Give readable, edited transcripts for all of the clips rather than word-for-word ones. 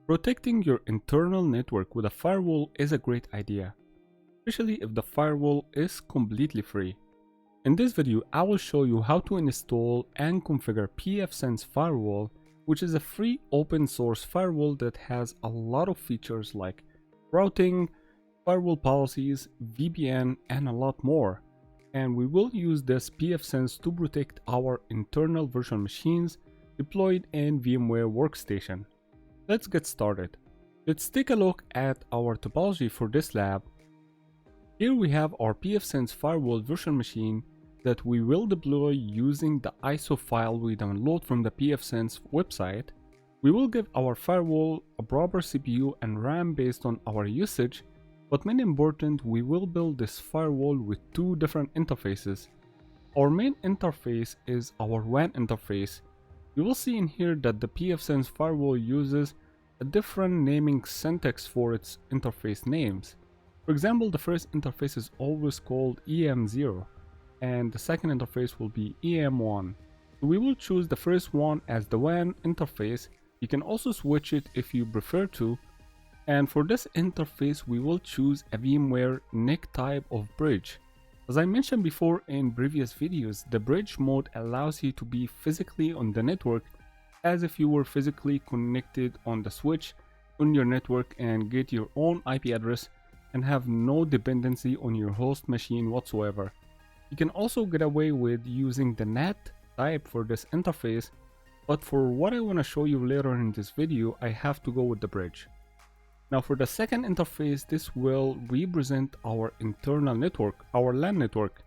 Protecting your internal network with a firewall is a great idea, especially if the firewall is completely free. In this video, I will show you how to install and configure Pfsense Firewall, which is a free open source firewall that has a lot of features like routing, firewall policies, VPN, and a lot more. And we will use this Pfsense to protect our internal virtual machines deployed in VMware Workstation. Let's get started. Let's take a look at our topology for this lab. Here we have our Pfsense Firewall virtual machine that we will deploy using the ISO file we download from the Pfsense website. We will give our firewall a proper CPU and RAM based on our usage, but main important, we will build this firewall with two different interfaces. Our main interface is our WAN interface. You will see in here that the Pfsense firewall uses a different naming syntax for its interface names. For example, the first interface is always called EM0 and the second interface will be EM1. So we will choose the first one as the WAN interface. You can also switch it if you prefer to. And for this interface, we will choose a VMware NIC type of bridge. As I mentioned before in previous videos, the bridge mode allows you to be physically on the network as if you were physically connected on the switch on your network and get your own IP address and have no dependency on your host machine whatsoever. You can also get away with using the NAT type for this interface, but for what I want to show you later in this video, I have to go with the bridge. Now for the second interface, this will represent our internal network, our LAN network.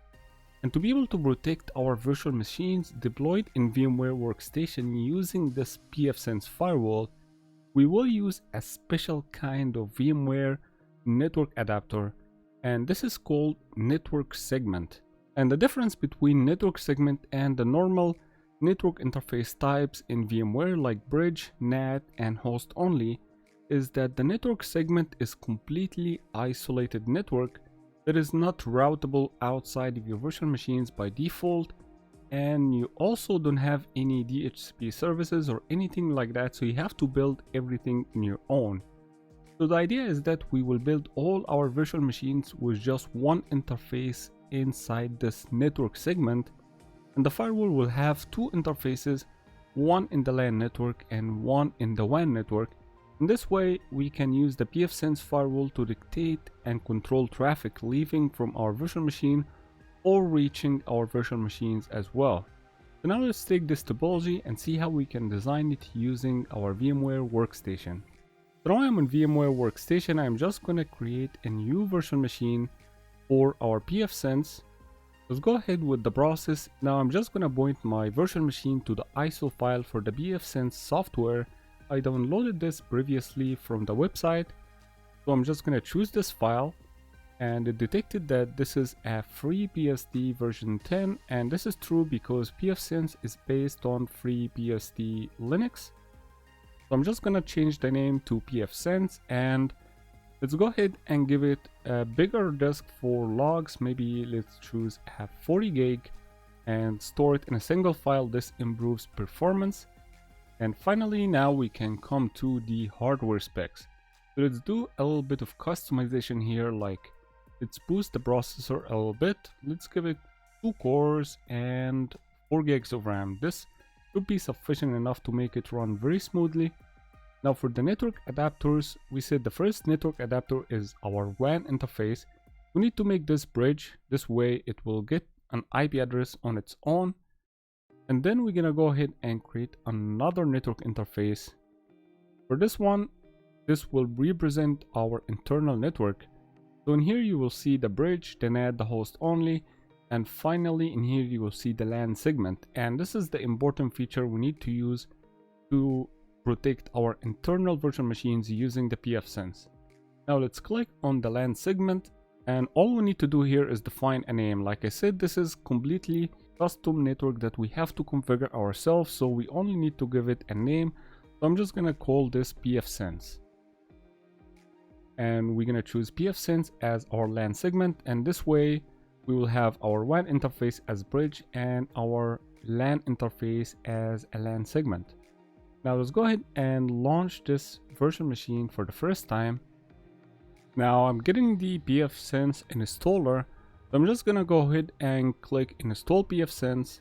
And to be able to protect our virtual machines deployed in VMware Workstation using this Pfsense firewall, we will use a special kind of VMware network adapter, and this is called network segment. And the difference between network segment and the normal network interface types in VMware like bridge, NAT, and host only is that the network segment is completely isolated network that is not routable outside of your virtual machines by default, and you also don't have any DHCP services or anything like that, so you have to build everything on your own. So the idea is that we will build all our virtual machines with just one interface inside this network segment, and the firewall will have two interfaces, one in the LAN network and one in the WAN network. In this way, we can use the Pfsense firewall to dictate and control traffic leaving from our virtual machine or reaching our virtual machines as well. So now let's take this topology and see how we can design it using our VMware Workstation. So now I'm on VMware Workstation. I'm just going to create a new virtual machine for our Pfsense. Let's go ahead with the process. Now I'm just going to point my virtual machine to the ISO file for the Pfsense software. I downloaded this previously from the website, so I'm just going to choose this file, and it detected that this is a FreeBSD version 10, and this is true because Pfsense is based on FreeBSD Linux. So I'm just going to change the name to Pfsense, and let's go ahead and give it a bigger disk for logs. Maybe let's choose a 40 gig and store it in a single file. This improves performance. And finally, now we can come to the hardware specs. So let's do a little bit of customization here, like let's boost the processor a little bit. Let's give it 2 cores and 4 gigs of RAM. This should be sufficient enough to make it run very smoothly. Now for the network adapters, we said the first network adapter is our WAN interface. We need to make this bridge. This way it will get an IP address on its own. And then we're gonna go ahead and create another network interface. For this one, this will represent our internal network. So in here you will see the bridge, the NAT, the host only, and finally in here you will see the LAN segment. And this is the important feature we need to use to protect our internal virtual machines using the Pfsense. Now let's click on the LAN segment, and all we need to do here is define a name. Like I said, this is completely custom network that we have to configure ourselves, so we only need to give it a name. So I'm just gonna call this Pfsense, and we're gonna choose Pfsense as our LAN segment, and this way we will have our WAN interface as bridge and our LAN interface as a LAN segment. Now let's go ahead and launch this virtual machine for the first time. Now I'm getting the bfsense installer. So I'm just gonna go ahead and click install bfsense.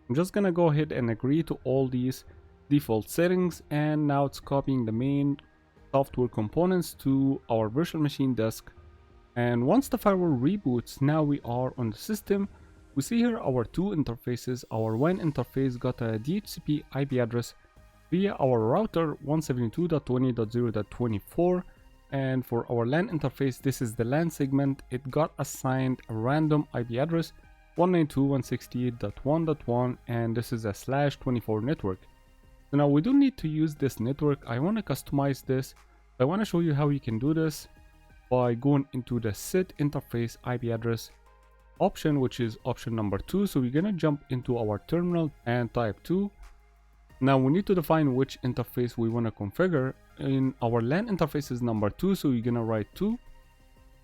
I'm just gonna go ahead and agree to all these default settings, and now it's copying the main software components to our virtual machine disk. And once the firewall reboots, now we are on the system. We see here our two interfaces. Our WAN interface got a DHCP IP address via our router 172.20.0.24, and for our LAN interface, this is the LAN segment. It got assigned a random IP address 192.168.1.1, and this is a /24 network. So now we don't need to use this network. I want to customize this. I want to show you how you can do this by going into the set interface IP address option, which is option number 2. So we're gonna jump into our terminal and type 2. Now we need to define which interface we want to configure. In our LAN interface is number 2, so we're gonna write 2.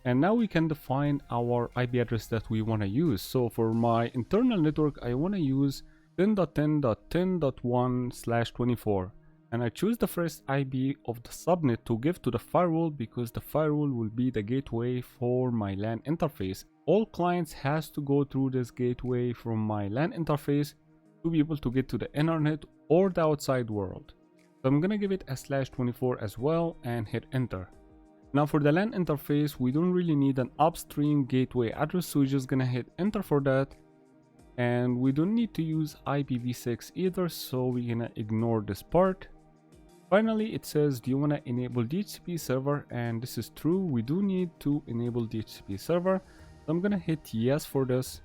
And now we can define our IP address that we want to use. So for my internal network, I want to use 10.10.10.1/24. And I choose the first IP of the subnet to give to the firewall, because the firewall will be the gateway for my LAN interface. All clients has to go through this gateway from my LAN interface to be able to get to the internet or the outside world. So I'm gonna give it a /24 as well and hit enter. Now for the LAN interface, we don't really need an upstream gateway address, so we're just gonna hit enter for that. And we don't need to use IPv6 either, so we're gonna ignore this part. Finally, it says, do you want to enable DHCP server? And this is true, we do need to enable DHCP server. So I'm gonna hit yes for this.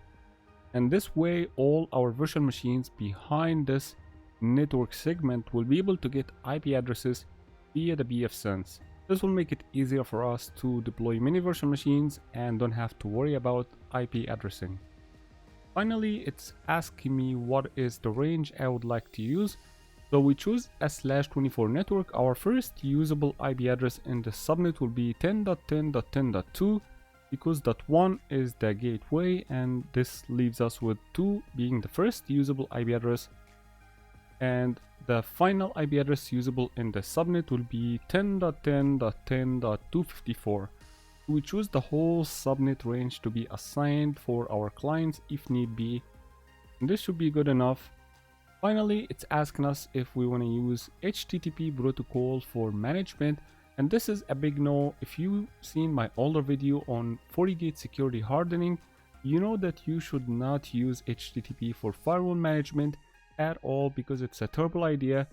And this way, all our virtual machines behind this network segment will be able to get IP addresses via the bfsense. This will make it easier for us to deploy many virtual machines and don't have to worry about IP addressing. Finally, it's asking me what is the range I would like to use. So we choose a /24 network. Our first usable IP address in the subnet will be 10.10.10.2, because .1 is the gateway, and this leaves us with 2 being the first usable IP address. And the final IP address usable in the subnet will be 10.10.10.254. We choose the whole subnet range to be assigned for our clients if need be. And this should be good enough. Finally, it's asking us if we want to use HTTP protocol for management, and this is a big no. If you've seen my older video on Fortigate security hardening, you know that you should not use HTTP for firewall management at all, because it's a terrible idea.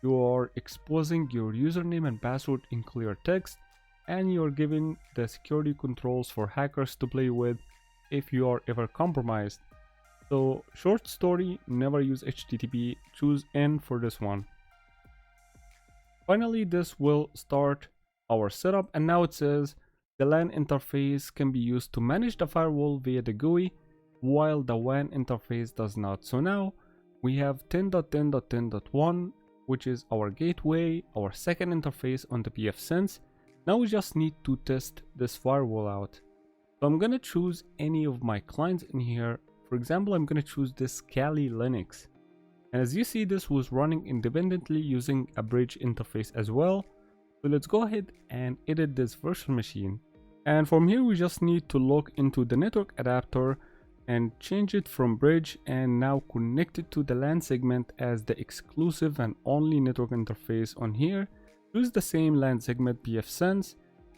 You are exposing your username and password in clear text, and you're giving the security controls for hackers to play with if you are ever compromised. So short story, never use HTTP, choose N for this one. Finally, this will start our setup, and now it says the LAN interface can be used to manage the firewall via the GUI, while the WAN interface does not. So now we have 10.10.10.1, which is our gateway, our second interface on the bfsense. Now we just need to test this firewall out. So I'm gonna choose any of my clients in here. For example, I'm gonna choose this Kali Linux. And as you see, this was running independently using a bridge interface as well. So let's go ahead and edit this virtual machine. And from here, we just need to log into the network adapter and change it from bridge, and now connect it to the LAN segment as the exclusive and only network interface on here. Choose the same LAN segment bfsense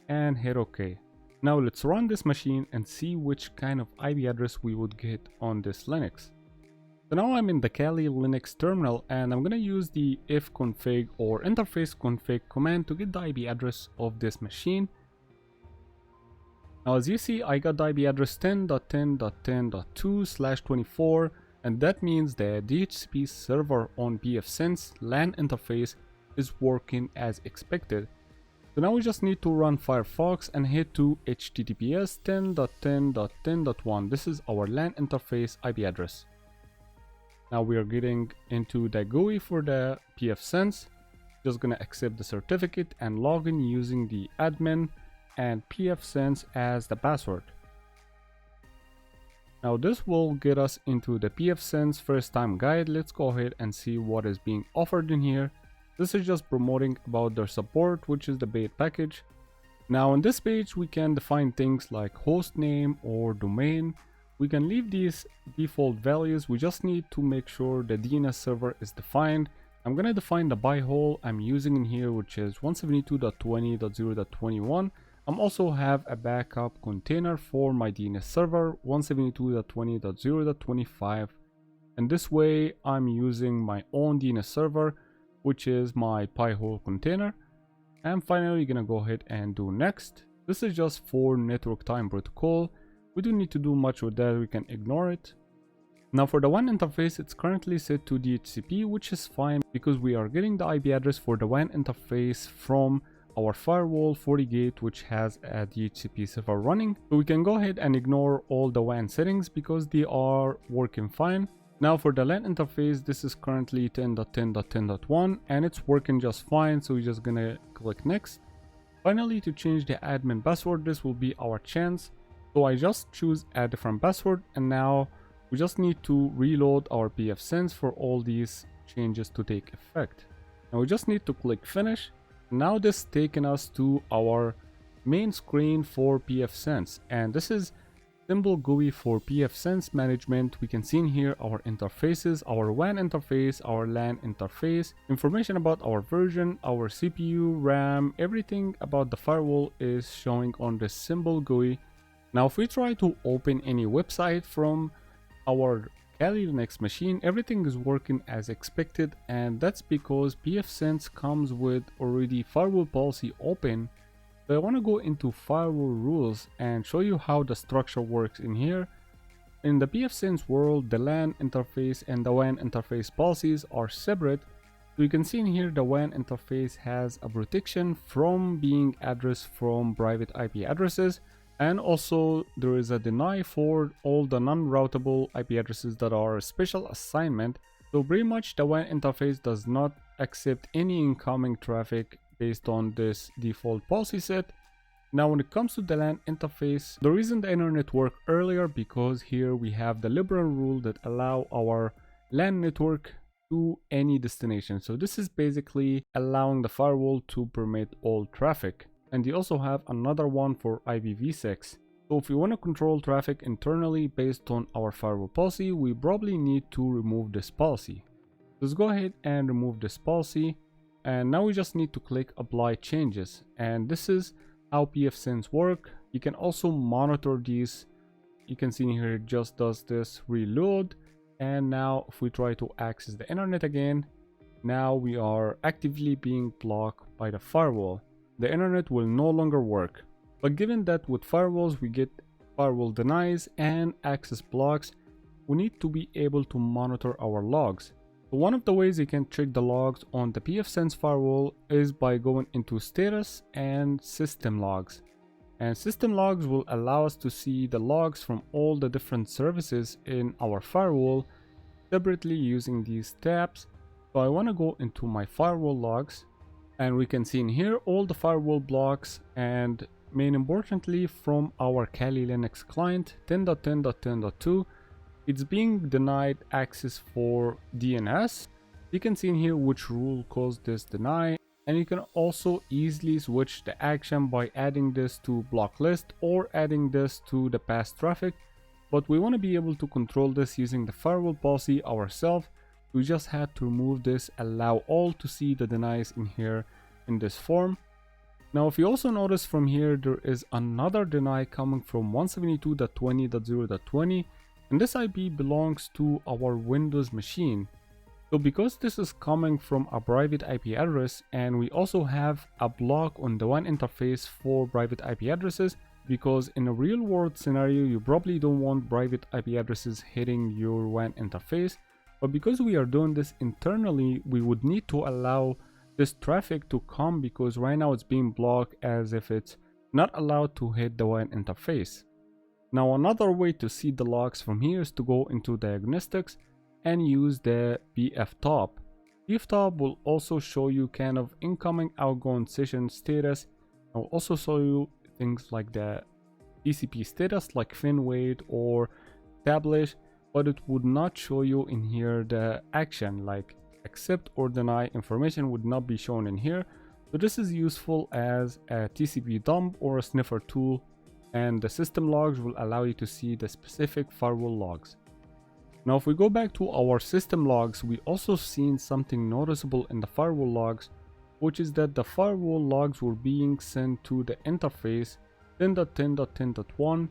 and hit OK. Now let's run this machine and see which kind of IP address we would get on this Linux. So now I'm in the Kali Linux terminal, and I'm gonna use the ifconfig or interface config command to get the IP address of this machine. Now as you see, I got the IP address 10.10.10.2/24, and that means the DHCP server on bfsense LAN interface is working as expected. So now we just need to run Firefox and head to https 10.10.10.1. This is our LAN interface IP address. Now we are getting into the GUI for the bfsense. Just gonna accept the certificate and log in using the admin and bfsense as the password. Now this will get us into the bfsense first time guide. Let's go ahead and see what is being offered in here. This is just promoting about their support, which is the paid package. Now on this page, we can define things like host name or domain. We can leave these default values. We just need to make sure the DNS server is defined. I'm going to define the byhole I'm using in here, which is 172.20.0.21. I'm also have a backup container for my DNS server, 172.20.0.25. And this way I'm using my own DNS server, which is my byhole container. And finally, you're going to go ahead and do next. This is just for network time protocol. We don't need to do much with that, we can ignore it. Now for the WAN interface, it's currently set to DHCP, which is fine because we are getting the IP address for the WAN interface from our firewall Fortigate, which has a DHCP server running. So we can go ahead and ignore all the WAN settings because they are working fine. Now for the LAN interface, this is currently 10.10.10.1 and it's working just fine, so we're just gonna click next. Finally, to change the admin password, this will be our chance. So I just choose a different password, and now we just need to reload our bfsense for all these changes to take effect. Now we just need to click finish. Now this taking us to our main screen for bfsense, and this is simple GUI for bfsense management. We can see in here our interfaces, our WAN interface, our LAN interface, information about our version, our CPU, RAM, everything about the firewall is showing on this simple GUI. Now if we try to open any website from our Kali Linux machine, everything is working as expected, and that's because bfsense comes with already firewall policy open. So I want to go into firewall rules and show you how the structure works in here. In the bfsense world, the LAN interface and the WAN interface policies are separate. So you can see in here the WAN interface has a protection from being addressed from private IP addresses. And also there is a deny for all the non-routable IP addresses that are a special assignment. So pretty much the WAN interface does not accept any incoming traffic based on this default policy set. Now when it comes to the LAN interface, the reason the internet worked earlier because here we have the liberal rule that allow our LAN network to any destination. So this is basically allowing the firewall to permit all traffic. And you also have another one for IPv6. So if we want to control traffic internally based on our firewall policy, we probably need to remove this policy. Let's go ahead and remove this policy. And now we just need to click apply changes. And this is how bfsense work. You can also monitor these. You can see here it just does this reload. And now if we try to access the internet again, now we are actively being blocked by the firewall. The internet will no longer work. But given that with firewalls we get firewall denies and access blocks, we need to be able to monitor our logs. So one of the ways you can check the logs on the bfsense firewall is by going into status and system logs. And system logs will allow us to see the logs from all the different services in our firewall separately using these tabs. So I want to go into my firewall logs. And we can see in here all the firewall blocks, and main importantly from our Kali Linux client 10.10.10.2, it's being denied access for DNS. You can see in here which rule caused this deny, and you can also easily switch the action by adding this to block list or adding this to the past traffic. But we want to be able to control this using the firewall policy ourselves. We just had to remove this, allow all to see the denies in here in this form. Now if you also notice from here, there is another deny coming from 172.20.0.20, and this IP belongs to our Windows machine. So because this is coming from a private IP address, and we also have a block on the WAN interface for private IP addresses, because in a real world scenario you probably don't want private IP addresses hitting your WAN interface. But because we are doing this internally, we would need to allow this traffic to come, because right now it's being blocked as if it's not allowed to hit the WAN interface. Now another way to see the logs from here is to go into diagnostics and use the bftop. Bftop will also show you kind of incoming outgoing session status. It will also show you things like the TCP status like finwait or establish, but it would not show you in here the action like accept or deny information would not be shown in here. So this is useful as a TCP dump or a sniffer tool, and the system logs will allow you to see the specific firewall logs. Now if we go back to our system logs, we also seen something noticeable in the firewall logs, which is that the firewall logs were being sent to the interface 10.10.10.1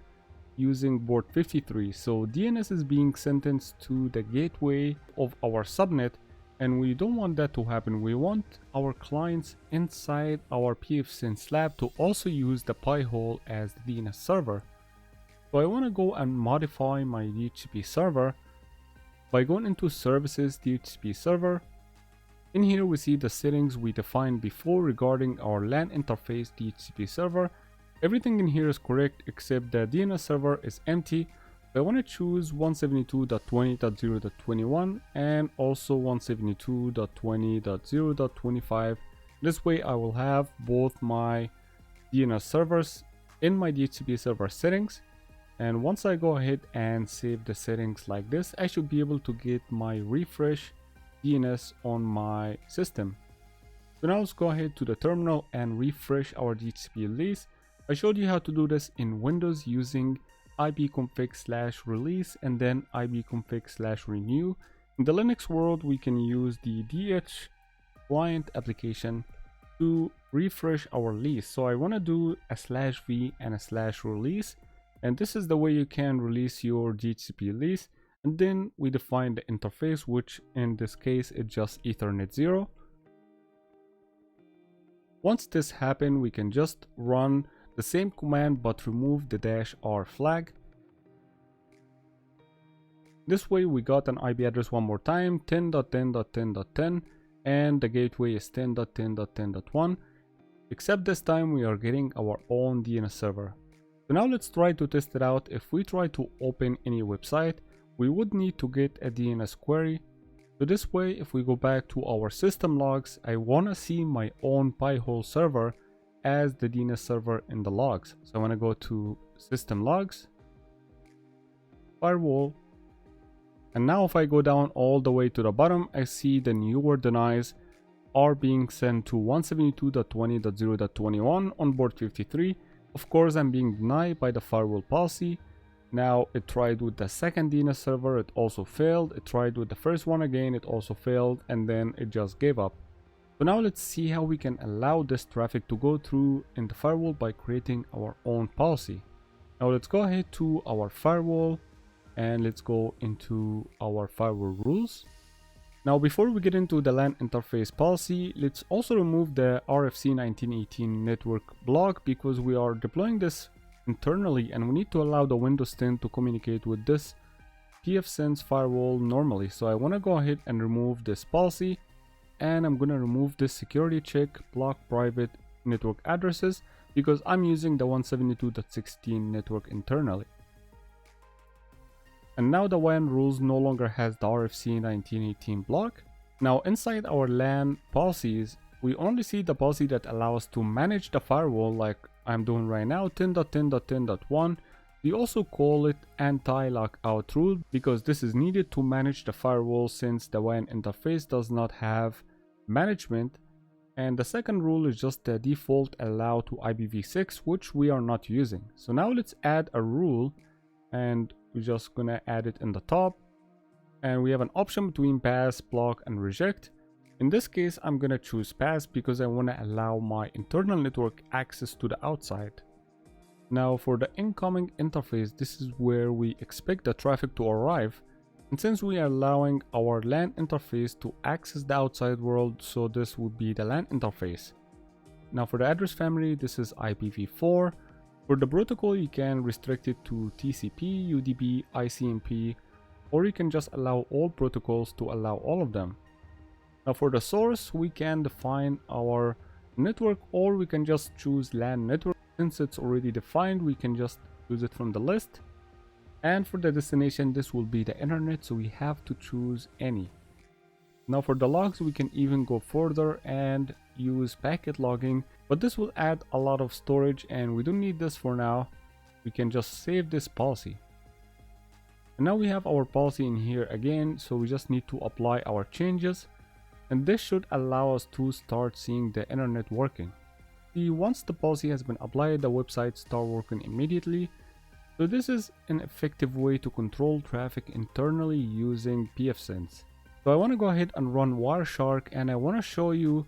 using port 53. So DNS is being sentenced to the gateway of our subnet, and we don't want that to happen. We want our clients inside our Pfsense lab to also use the Pi-hole as the DNS server. So I want to go and modify my DHCP server by going into services DHCP server. In here we see the settings we defined before regarding our LAN interface DHCP server. Everything in here is correct except the DNS server is empty. I want to choose 172.20.0.21 and also 172.20.0.25. This way I will have both my DNS servers in my DHCP server settings. And once I go ahead and save the settings like this, I should be able to get my refresh DNS on my system. So now let's go ahead to the terminal and refresh our DHCP release. I showed you how to do this in Windows using ibconfig/release and then ibconfig/renew. In the Linux world, we can use the DH client application to refresh our release. So I want to do a /v and a /release, and this is the way you can release your DHCP release. And then we define the interface, which in this case is just Ethernet 0. Once this happens, we can just run the same command but remove the -r flag. This way we got an IP address one more time, 10.10.10.10, and the gateway is 10.10.10.1, except this time we are getting our own DNS server. So now let's try to test it out. If we try to open any website, we would need to get a DNS query. So this way, if we go back to our system logs, I want to see my own Pi-hole server as the DNS server in the logs. So I want to go to system logs, firewall, and now if I go down all the way to the bottom, I see the newer denies are being sent to 172.20.0.21 on port 53. Of course, I'm being denied by the firewall policy. Now it tried with the second DNS server, it also failed. It tried with the first one again, it also failed, and then it just gave up. So now let's see how we can allow this traffic to go through in the firewall by creating our own policy. Now let's go ahead to our firewall and let's go into our firewall rules. Now before we get into the LAN interface policy, let's also remove the RFC 1918 network block, because we are deploying this internally and we need to allow the Windows 10 to communicate with this Pfsense firewall normally. So I want to go ahead and remove this policy, and I'm going to remove this security check block private network addresses because I'm using the 172.16 network internally. And now the WAN rules no longer has the RFC 1918 block. Now inside our LAN policies, we only see the policy that allows us to manage the firewall like I'm doing right now, 10.10.10.1. We also call it anti-lockout rule because this is needed to manage the firewall since the WAN interface does not have management. And the second rule is just the default allow to IPv6, which we are not using. So now let's add a rule, and we're just gonna add it in the top. And we have an option between pass, block, and reject. In this case, I'm gonna choose pass because I wanna allow my internal network access to the outside. Now for the incoming interface, this is where we expect the traffic to arrive. And since we are allowing our LAN interface to access the outside world, so this would be the LAN interface. Now for the address family, this is IPv4. For the protocol, you can restrict it to TCP, UDP, ICMP, or you can just allow all protocols to allow all of them. Now for the source, we can define our network, or we can just choose LAN network. Since it's already defined, we can just choose it from the list. And for the destination, this will be the internet, so we have to choose any. Now for the logs, we can even go further and use packet logging, but this will add a lot of storage and we don't need this for now. We can just save this policy. And now we have our policy in here again, so we just need to apply our changes. and this should allow us to start seeing the internet working. See, once the policy has been applied, the website starts working immediately. So this is an effective way to control traffic internally using Pfsense. So I want to go ahead and run Wireshark, and I want to show you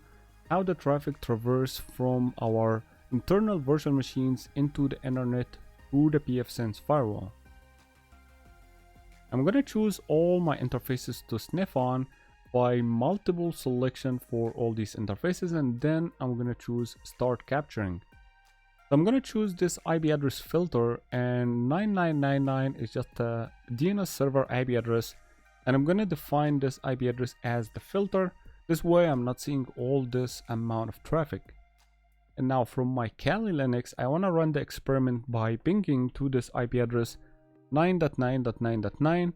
how the traffic traverses from our internal virtual machines into the internet through the Pfsense firewall. I'm going to choose all my interfaces to sniff on by multiple selection for all these interfaces, and then I'm going to choose start capturing. So I'm going to choose this IP address filter, and 9999 is just a DNS server IP address, and I'm going to define this IP address as the filter. This way I'm not seeing all this amount of traffic. And now from my Kali Linux, I want to run the experiment by pinging to this IP address 9.9.9.9.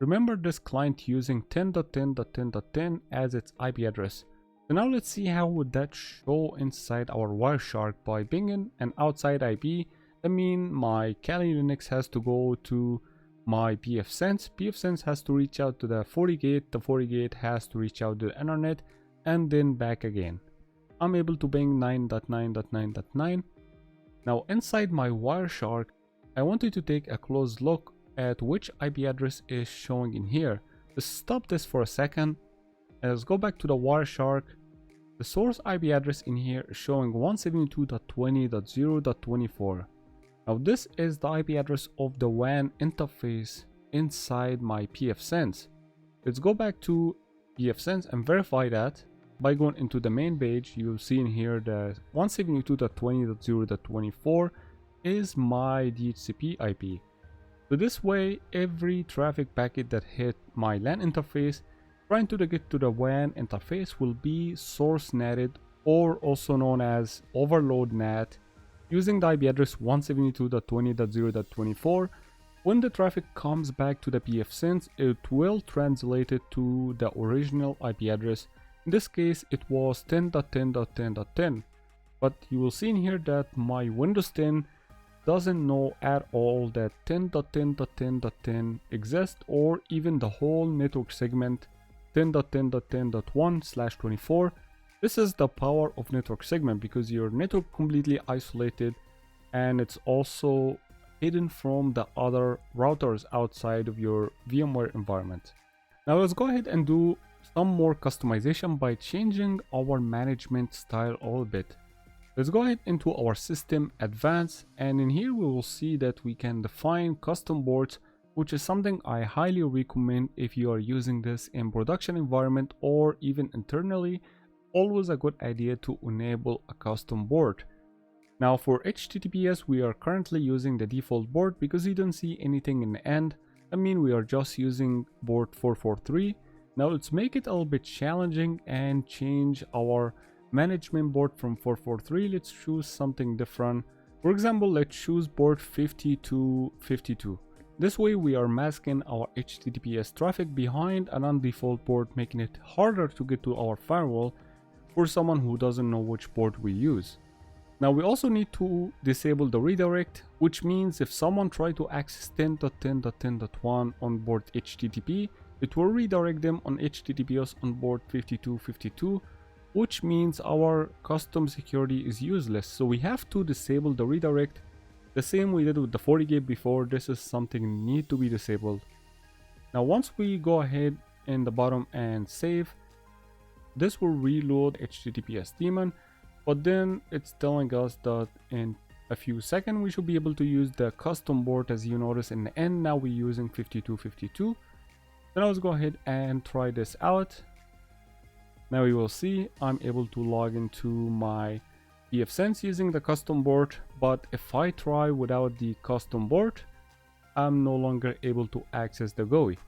Remember this client using 10.10.10.10 as its IP address. So now let's see how would that show inside our Wireshark by pinging an outside IP. I mean, my Kali Linux has to go to my Pfsense. Pfsense has to reach out to the Fortigate. The Fortigate has to reach out to the internet and then back again. I'm able to ping 9.9.9.9. Now inside my Wireshark, I wanted to take a close look at which IP address is showing in here. Let's stop this for a second. Let's go back to the Wireshark. The source IP address in here is showing 172.20.0.24. Now this is the IP address of the WAN interface inside my Pfsense. Let's go back to Pfsense and verify that. By going into the main page, you'll see in here the 172.20.0.24 is my DHCP IP. So this way, every traffic packet that hit my LAN interface trying to get to the WAN interface will be source netted, or also known as overload NAT, using the IP address 172.20.0.24. When the traffic comes back to the Pfsense, it will translate it to the original IP address. In this case, it was 10.10.10.10. But you will see in here that my Windows 10 doesn't know at all that 10.10.10.10 exists, or even the whole network segment 10.10.10.1/24. This is the power of network segment, because your network completely isolated and it's also hidden from the other routers outside of your VMware environment. Now let's go ahead and do some more customization by changing our management style a little bit. Let's go ahead into our system advanced, and in here we will see that we can define custom boards, which is something I highly recommend if you are using this in production environment or even internally. Always a good idea to enable a custom board. Now for HTTPS, we are currently using the default board because you don't see anything in the end. I mean, we are just using board 443. Now let's make it a little bit challenging and change our management board from 443. Let's choose something different. For example, let's choose board 5252. This way we are masking our HTTPS traffic behind an undefault board, making it harder to get to our firewall for someone who doesn't know which board we use. Now we also need to disable the redirect, which means if someone tries to access 10.10.10.1 on board HTTP, it will redirect them on HTTPS on board 5252, which means our custom security is useless. So we have to disable the redirect, the same we did with the FortiGate before. This is something need to be disabled. Now once we go ahead in the bottom and save, this will reload HTTPS daemon, but then it's telling us that in a few seconds we should be able to use the custom board. As you notice in the end, now we're using 5252. Then let's go ahead and try this out. Now you will see I'm able to log into my Pfsense using the custom board, but if I try without the custom board, I'm no longer able to access the GUI.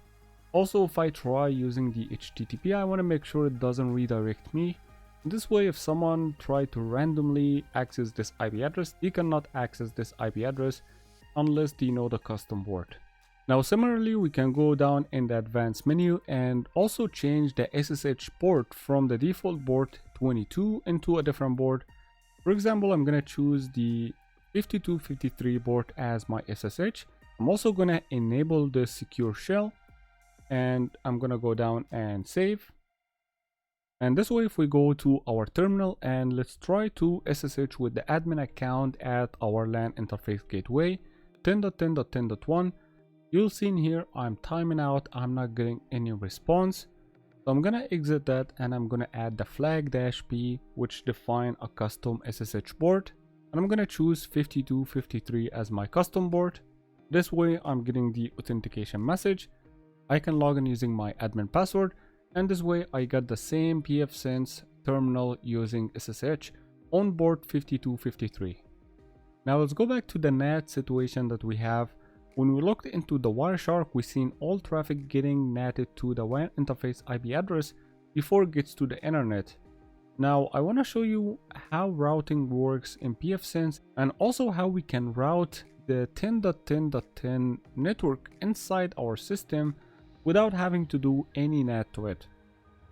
Also, if I try using the HTTP, I want to make sure it doesn't redirect me. This way, if someone try to randomly access this IP address, they cannot access this IP address unless they know the custom board. Now similarly, we can go down in the advanced menu and also change the SSH port from the default board 22 into a different board. For example, I'm going to choose the 5253 board as my SSH. I'm also going to enable the secure shell, and I'm going to go down and save. And this way, if we go to our terminal and let's try to SSH with the admin account at our LAN interface gateway 10.10.10.1, you'll see in here I'm timing out, I'm not getting any response. So I'm gonna exit that and I'm gonna add the flag-p, which define a custom SSH port, and I'm gonna choose 5253 as my custom port. This way I'm getting the authentication message. I can log in using my admin password, and this way I got the same Pfsense terminal using SSH on port 5253. Now let's go back to the NAT situation that we have. When we looked into the Wireshark, we seen all traffic getting NATed to the WAN interface IP address before it gets to the internet. Now I want to show you how routing works in Pfsense and also how we can route the 10.10.10 network inside our system without having to do any NAT to it.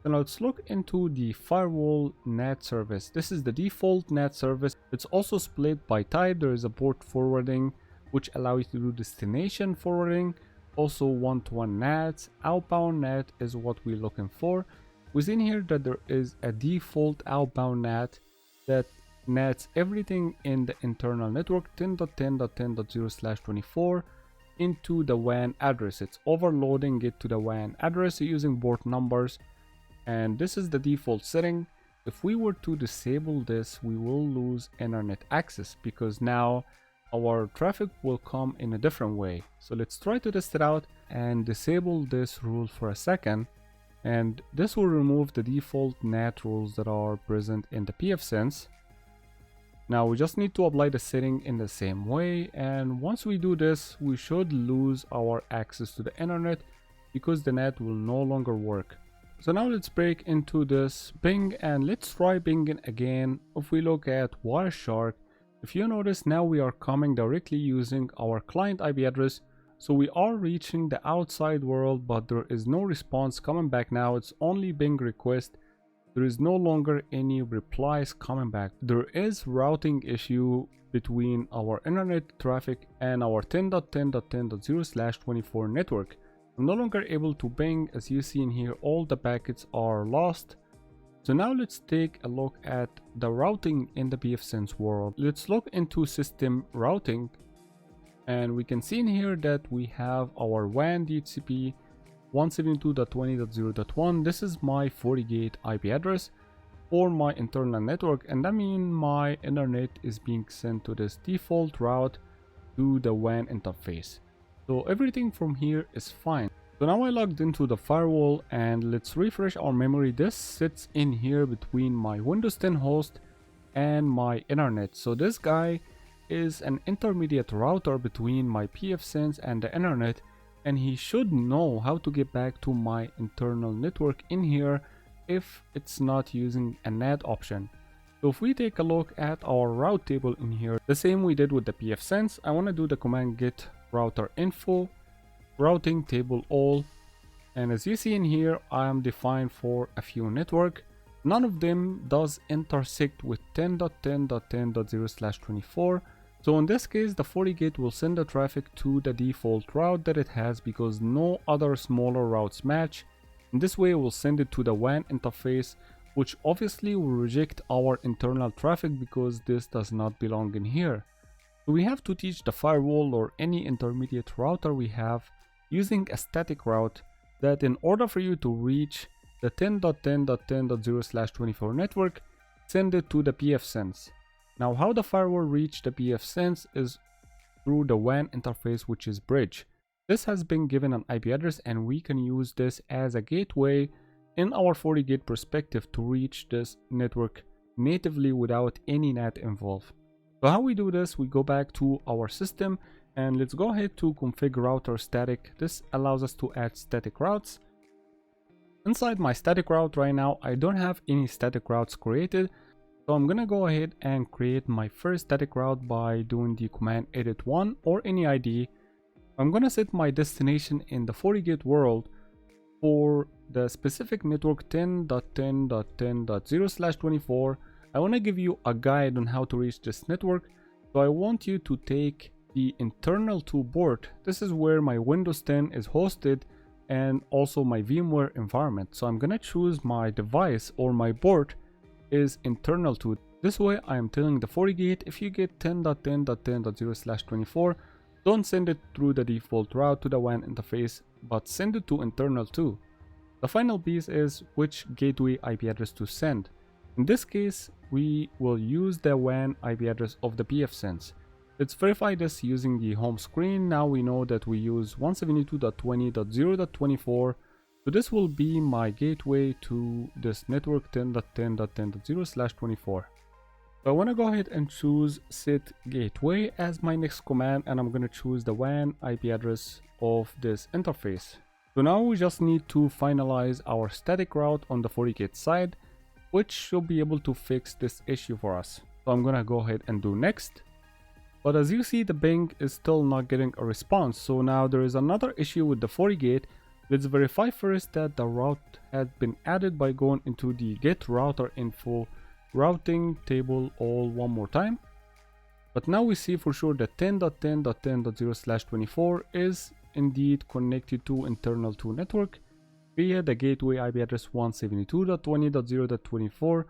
So now let's look into the Firewall NAT service. This is the default NAT service. It's also split by type. There is a port forwarding, which allows you to do destination forwarding, also one-to-one NATs. Outbound NAT is what we're looking for. Within here that there is a default outbound NAT that NATs everything in the internal network 10.10.10.0/24 into the WAN address. It's overloading it to the WAN address using port numbers, and this is the default setting. If we were to disable this, we will lose internet access because now our traffic will come in a different way. So let's try to test it out and disable this rule for a second, and this will remove the default NAT rules that are present in the Pfsense. Now we just need to apply the setting in the same way, and once we do this, we should lose our access to the internet because the NAT will no longer work. So now let's break into this ping and let's try pinging again. If we look at Wireshark, if you notice, now we are coming directly using our client IP address. So we are reaching the outside world, but there is no response coming back now. It's only ping request. There is no longer any replies coming back. There is routing issue between our internet traffic and our 10.10.10.0/24 network. I'm no longer able to ping. As you see in here, all the packets are lost. So now let's take a look at the routing in the Pfsense world. Let's look into system routing, and we can see in here that we have our WAN DHCP 172.20.0.1. This is my Fortigate IP address for my internal network, and that means my internet is being sent to this default route to the WAN interface. So everything from here is fine. So now I logged into the firewall and let's refresh our memory. This sits in here between my Windows 10 host and my internet. So this guy is an intermediate router between my Pfsense and the internet, and he should know how to get back to my internal network in here if it's not using a NAT option. So if we take a look at our route table in here, the same we did with the Pfsense, I want to do the command git router info routing table all, and as you see in here, I am defined for a few network. None of them does intersect with 10.10.10.0/24. So in this case, the Fortigate will send the traffic to the default route that it has because no other smaller routes match. In this way, it will send it to the WAN interface, which obviously will reject our internal traffic because this does not belong in here. So we have to teach the firewall or any intermediate router we have using a static route that in order for you to reach the 10.10.10.0/24 network, send it to the Pfsense. Now how the firewall reach the Pfsense is through the WAN interface, which is bridge. This has been given an IP address and we can use this as a gateway in our FortiGate perspective to reach this network natively without any NAT involved. So how we do this, we go back to our system and let's go ahead to config router static. This allows us to add static routes. Inside my static route right now, I don't have any static routes created. So I'm gonna go ahead and create my first static route by doing the command edit one or any ID. I'm gonna set my destination in the Fortigate world for the specific network 10.10.10.0/24. I want to give you a guide on how to reach this network. So I want you to take the internal to port. This is where my Windows 10 is hosted, and also my VMware environment. So I'm gonna choose my device or my board is internal to it. This way I am telling the Fortigate, if you get 10.10.10.0/24, don't send it through the default route to the WAN interface, but send it to internal too. The final piece is which gateway IP address to send. In this case, we will use the WAN IP address of the Pfsense. Let's verify this using the home screen. Now we know that we use 172.20.0.24. So this will be my gateway to this network 10.10.10.0/24. So I want to go ahead and choose set gateway as my next command, and I'm going to choose the WAN IP address of this interface. So now we just need to finalize our static route on the Fortigate side, which should be able to fix this issue for us. So I'm going to go ahead and do next. But as you see, the ping is still not getting a response. So now there is another issue with the Fortigate. Let's verify first that the route has been added by going into the get router info routing table all one more time. But now we see for sure that 10.10.10.0/24 is indeed connected to internal to network via the gateway IP address 172.20.0.24.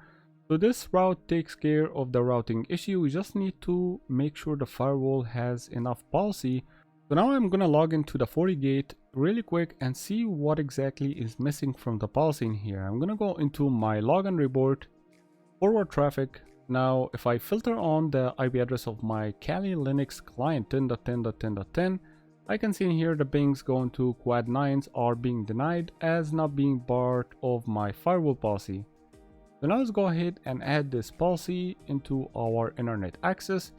So this route takes care of the routing issue. We just need to make sure the firewall has enough policy. So now I'm gonna log into the Fortigate really quick and see what exactly is missing from the policy in here. I'm gonna go into my login report, forward traffic. Now if I filter on the IP address of my Kali Linux client 10.10.10.10, I can see in here the pings going to quad 9s are being denied as not being part of my firewall policy. So now let's go ahead and add this policy into our internet access.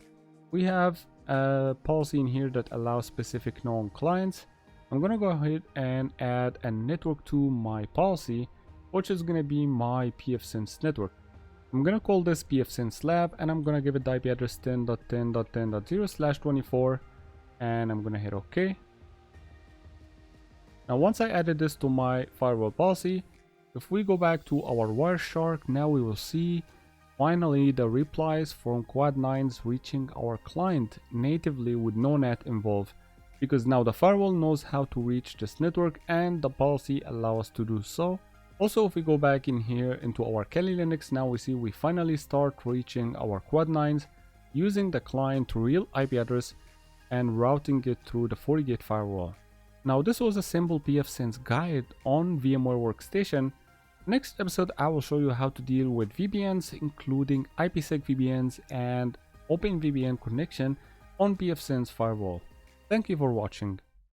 We have a policy in here that allows specific known clients. I'm gonna go ahead and add a network to my policy, which is gonna be my Pfsense network. I'm gonna call this Pfsense lab, and I'm gonna give it the IP address 10.10.10.0/24, and I'm gonna hit OK. Now once I added this to my firewall policy, if we go back to our Wireshark, now we will see finally the replies from quad 9s reaching our client natively with no NAT involved, because now the firewall knows how to reach this network and the policy allows us to do so. Also, if we go back in here into our Kali Linux, now we see we finally start reaching our quad 9s using the client real IP address and routing it through the Fortigate firewall. Now this was a simple Pfsense guide on VMware Workstation. Next episode I will show you how to deal with VPNs, including IPsec VPNs and OpenVPN connection on Pfsense firewall. Thank you for watching.